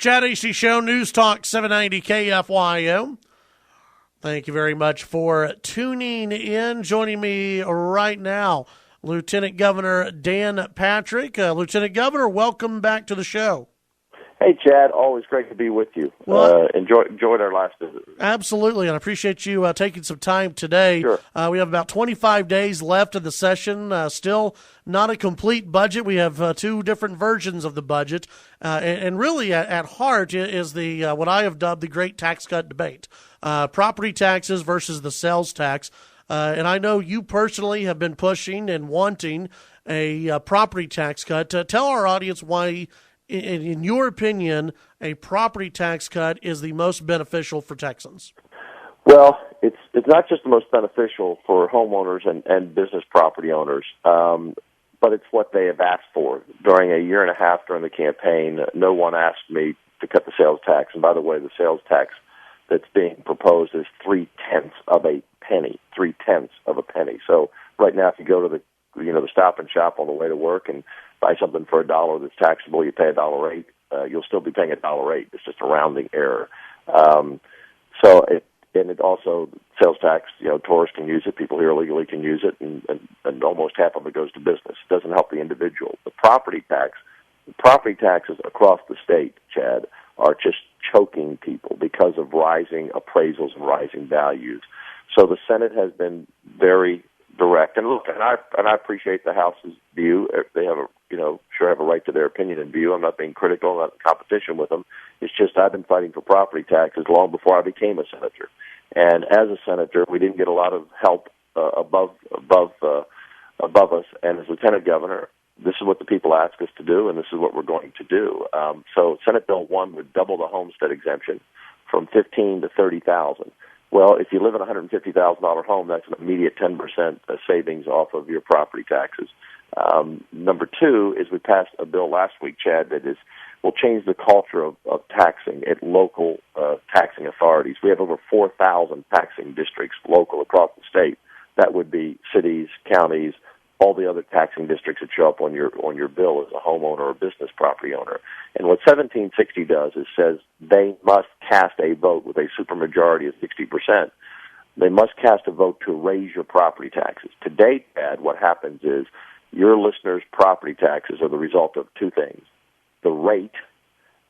Chad Hasty Show, News Talk 790 KFYO. Thank you very much for tuning in. Joining me right now, Lieutenant Governor Dan Patrick. Lieutenant Governor, welcome back to the show. Hey, Chad. Always great to be with you. Enjoyed our last visit. Absolutely, and I appreciate you taking some time today. Sure. We have about 25 days left of the session. Still not a complete budget. We have two different versions of the budget, and really at heart is the what I have dubbed the great tax cut debate: property taxes versus the sales tax. And I know you personally have been pushing and wanting a property tax cut. Tell our audience why, in your opinion, a property tax cut is the most beneficial for Texans. Well, it's not just the most beneficial for homeowners and business property owners, but it's what they have asked for. During a year and a half during the campaign, no one asked me to cut the sales tax. And by the way, the sales tax that's being proposed is 0.3 of a penny. 0.3 of a penny. So right now, if you go to the Stop and Shop on the way to work and buy something for $1 that's taxable, you pay $1.08. You'll still be paying $1.08. It's just a rounding error. It also, sales tax, tourists can use it, people here illegally can use it, and almost half of it goes to business. It doesn't help the individual. The property taxes across the state, Chad, are just choking people because of rising appraisals and rising values. So the Senate has been very direct, and look, and I appreciate the House's view. They have have a right to their opinion and view. I'm not being critical, I'm not in competition with them. It's just I've been fighting for property taxes long before I became a senator, and as a senator, we didn't get a lot of help above us. And as lieutenant governor, this is what the people ask us to do, and this is what we're going to do. So Senate Bill 1 would double the homestead exemption from $15,000 to $30,000. Well, if you live in a $150,000 home, that's an immediate 10% savings off of your property taxes. Number two is we passed a bill last week, Chad, that will change the culture of taxing at local taxing authorities. We have over 4,000 taxing districts local across the state. That would be cities, counties, all the other taxing districts that show up on your bill as a homeowner or business property owner. And what 1760 does is says they must cast a vote with a supermajority of 60%. They must cast a vote to raise your property taxes. Today, Ed, what happens is your listeners' property taxes are the result of two things: the rate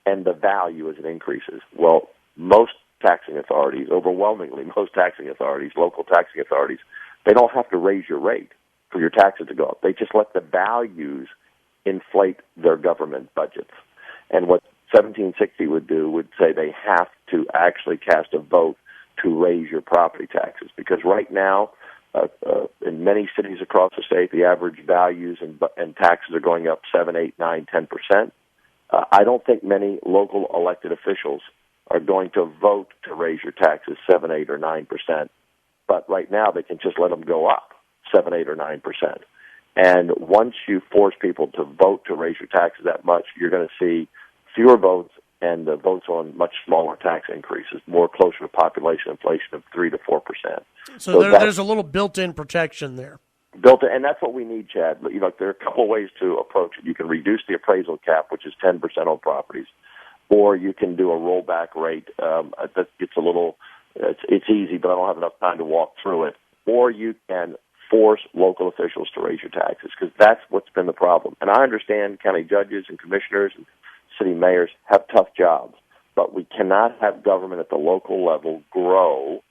and the value as it increases. Well, most taxing authorities, overwhelmingly most taxing authorities, local taxing authorities, they don't have to raise your rate for your taxes to go up. They just let the values inflate their government budgets. And what 1760 would do would say they have to actually cast a vote to raise your property taxes. Because right now, in many cities across the state, the average values and taxes are going up 7, 8, 9, 10%. I don't think many local elected officials are going to vote to raise your taxes 7, 8, or 9%. But right now, they can just let them go up 7, 8, or 9%. And once you force people to vote to raise your taxes that much, you're going to see fewer votes and the votes on much smaller tax increases, more closer to population inflation of 3 to 4%. So there's a little built-in protection there. Built-in, and that's what we need, Chad. There are a couple of ways to approach it. You can reduce the appraisal cap, which is 10% on properties, or you can do a rollback rate. That gets a little. It's easy, but I don't have enough time to walk through it. Or you can force local officials to raise your taxes, because that's what's been the problem. And I understand county judges and commissioners and city mayors have tough jobs, but we cannot have government at the local level grow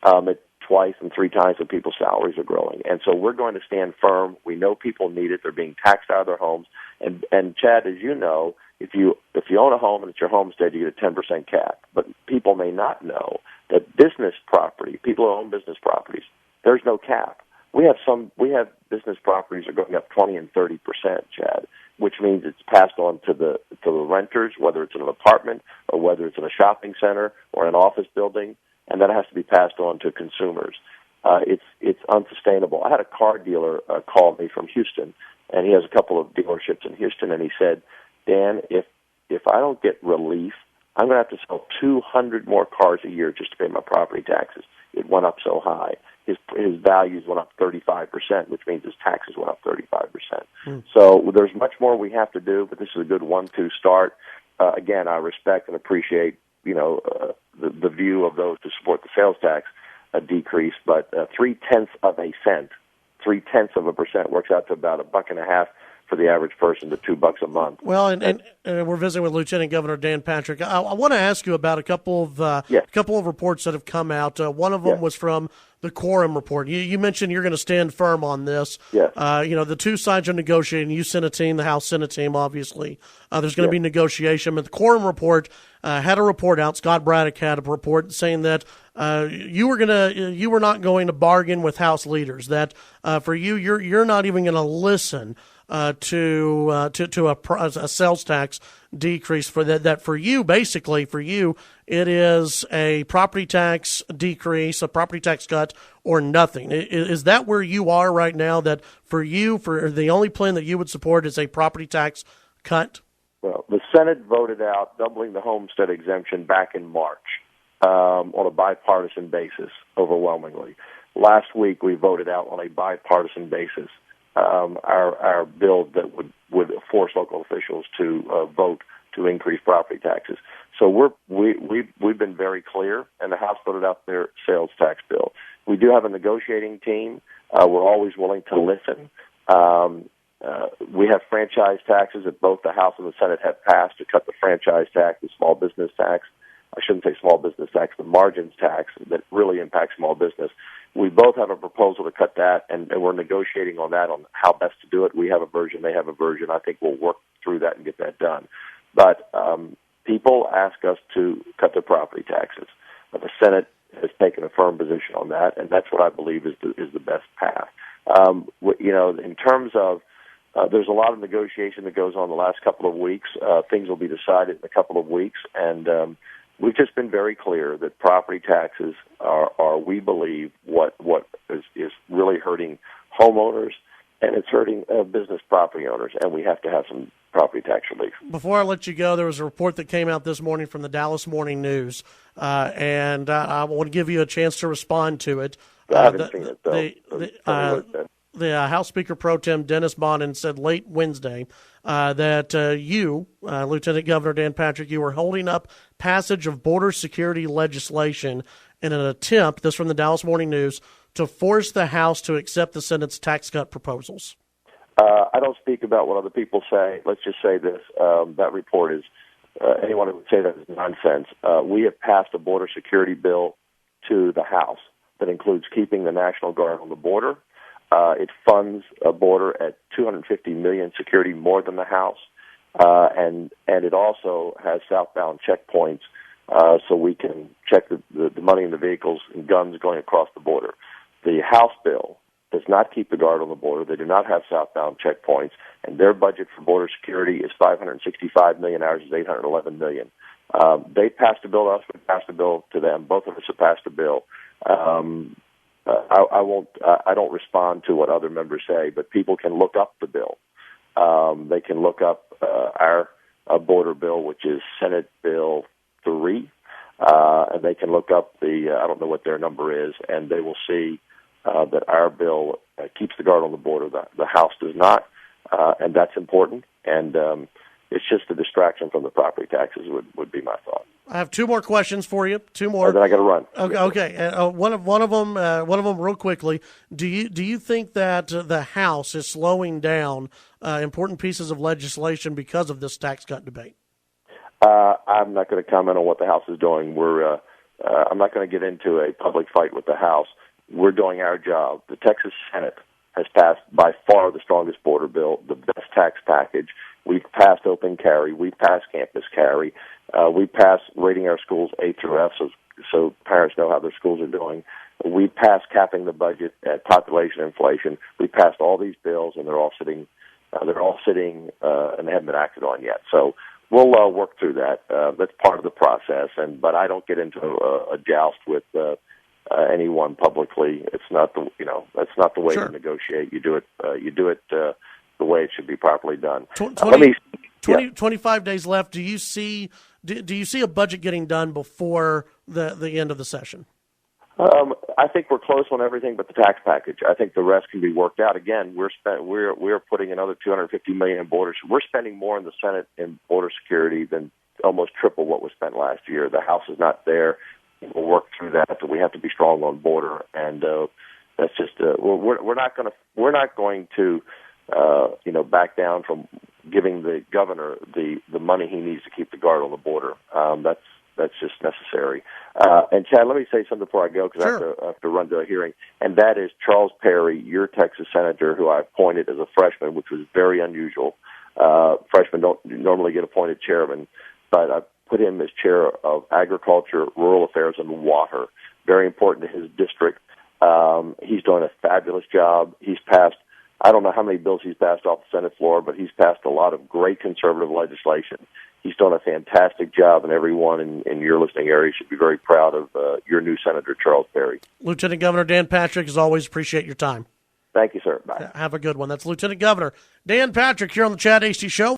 at twice and 3 times what people's salaries are growing. And so we're going to stand firm. We know people need it. They're being taxed out of their homes. And Chad, as you know, if you own a home and it's your homestead, you get a 10% cap. But people may not know that business property, people who own business properties, there's no cap. We have business properties that are going up 20 and 30%, Chad, which means it's passed on to the renters, whether it's in an apartment or whether it's in a shopping center or an office building, and that has to be passed on to consumers. It's unsustainable. I had a car dealer call me from Houston, and he has a couple of dealerships in Houston, and he said, Dan, if I don't get relief, I'm going to have to sell 200 more cars a year just to pay my property taxes. It went up so high. His values went up 35%, which means his taxes went up 35%. So there's much more we have to do, but this is a good 1-2 start. again, I respect and appreciate, the view of those who support the sales tax decrease, but 0.3 of a cent, 0.3% works out to about $1.50 for the average person to $2 a month. Well, and we're visiting with Lieutenant Governor Dan Patrick. I want to ask you about a couple of reports that have come out. One of them was from the quorum report. You mentioned you're going to stand firm on this. Yes. The two sides are negotiating. You sent a team, the House sent a team, obviously. There's going to be negotiation. But the quorum report had a report out. Scott Braddock had a report saying that you were not going to bargain with House leaders. That for you, you're not even going to listen to a sales tax decrease for that. That for you, basically for you, it is a property tax decrease, a property tax cut, or nothing. Is that where you are right now? That for you, for the only plan that you would support is a property tax cut? Well, the Senate voted out doubling the homestead exemption back in March on a bipartisan basis, overwhelmingly. Last week, we voted out on a bipartisan basis our bill that would force local officials to vote to increase property taxes. So we've been very clear, and the House voted out their sales tax bill. We do have a negotiating team. We're always willing to listen. We have franchise taxes that both the House and the Senate have passed to cut the franchise tax, the small business tax. I shouldn't say small business tax, the margins tax that really impacts small business. We both have a proposal to cut that, and we're negotiating on that, on how best to do it. We have a version, they have a version. I think we'll work through that and get that done. But people ask us to cut their property taxes. But the Senate has taken a firm position on that, and that's what I believe is the best path. In terms of there's a lot of negotiation that goes on the last couple of weeks. Things will be decided in a couple of weeks, and we've just been very clear that property taxes are we believe, what is really hurting homeowners, and it's hurting business property owners, and we have to have some property tax relief. Before I let you go, there was a report that came out this morning from the Dallas Morning News, and I want to give you a chance to respond to it. I haven't seen it, though. The House Speaker Pro Tem Dennis Bonnen said late Wednesday that you, Lieutenant Governor Dan Patrick, you were holding up passage of border security legislation in an attempt, this from the Dallas Morning News, to force the House to accept the Senate's tax cut proposals. I don't speak about what other people say. Let's just say this. That report is, anyone who would say that is nonsense. We have passed a border security bill to the House that includes keeping the National Guard on the border. It funds a border at $250 million security more than the House, and it also has southbound checkpoints so we can check the money in the vehicles and guns going across the border. The House bill does not keep the Guard on the border. They do not have southbound checkpoints, and their budget for border security is $565 million. Ours is $811 million. They passed a bill to us. We passed a bill to them. Both of us have passed a bill. I don't respond to what other members say, but people can look up the bill. They can look up our border bill, which is Senate Bill 3, and they can look up I don't know what their number is, and they will see that our bill keeps the Guard on the border. The House does not, and that's important, and it's just a distraction from the property taxes would be my thought. I have two more questions for you. Two more. Then I got to run. Okay. One of them, real quickly. Do you think that the House is slowing down important pieces of legislation because of this tax cut debate? I'm not going to comment on what the House is doing. I'm not going to get into a public fight with the House. We're doing our job. The Texas Senate has passed by far the strongest border bill, the best tax package. We've passed open carry. We've passed campus carry. We passed rating our schools A through F so parents know how their schools are doing. We passed capping the budget at population inflation. We passed all these bills, and they're all sitting, and they haven't been acted on yet. So we'll work through that. That's part of the process. But I don't get into a joust with anyone publicly. It's not that's not the way to negotiate. You do it the way it should be properly done. 25 days left. Do you see a budget getting done before the end of the session? I think we're close on everything but the tax package. I think the rest can be worked out. Again, we're putting another $250 million in borders. We're spending more in the Senate in border security than almost triple what was spent last year. The House is not there. We'll work through that, but we have to be strong on border, and that's just we're not going to back down from giving the governor the money he needs to keep the guard on the border. That's just necessary. And Chad, let me say something before I go, because sure. I have to run to a hearing, and that is Charles Perry, your Texas senator, who I appointed as a freshman, which was very unusual. Freshmen don't normally get appointed chairman, but I put him as chair of agriculture, rural affairs, and water. Very important to his district. He's doing a fabulous job. He's passed, I don't know how many bills he's passed off the Senate floor, but he's passed a lot of great conservative legislation. He's done a fantastic job, and everyone in your listening area should be very proud of your new Senator, Charles Perry. Lieutenant Governor Dan Patrick, as always, appreciate your time. Thank you, sir. Bye. Have a good one. That's Lieutenant Governor Dan Patrick here on the Chad Hasty Show.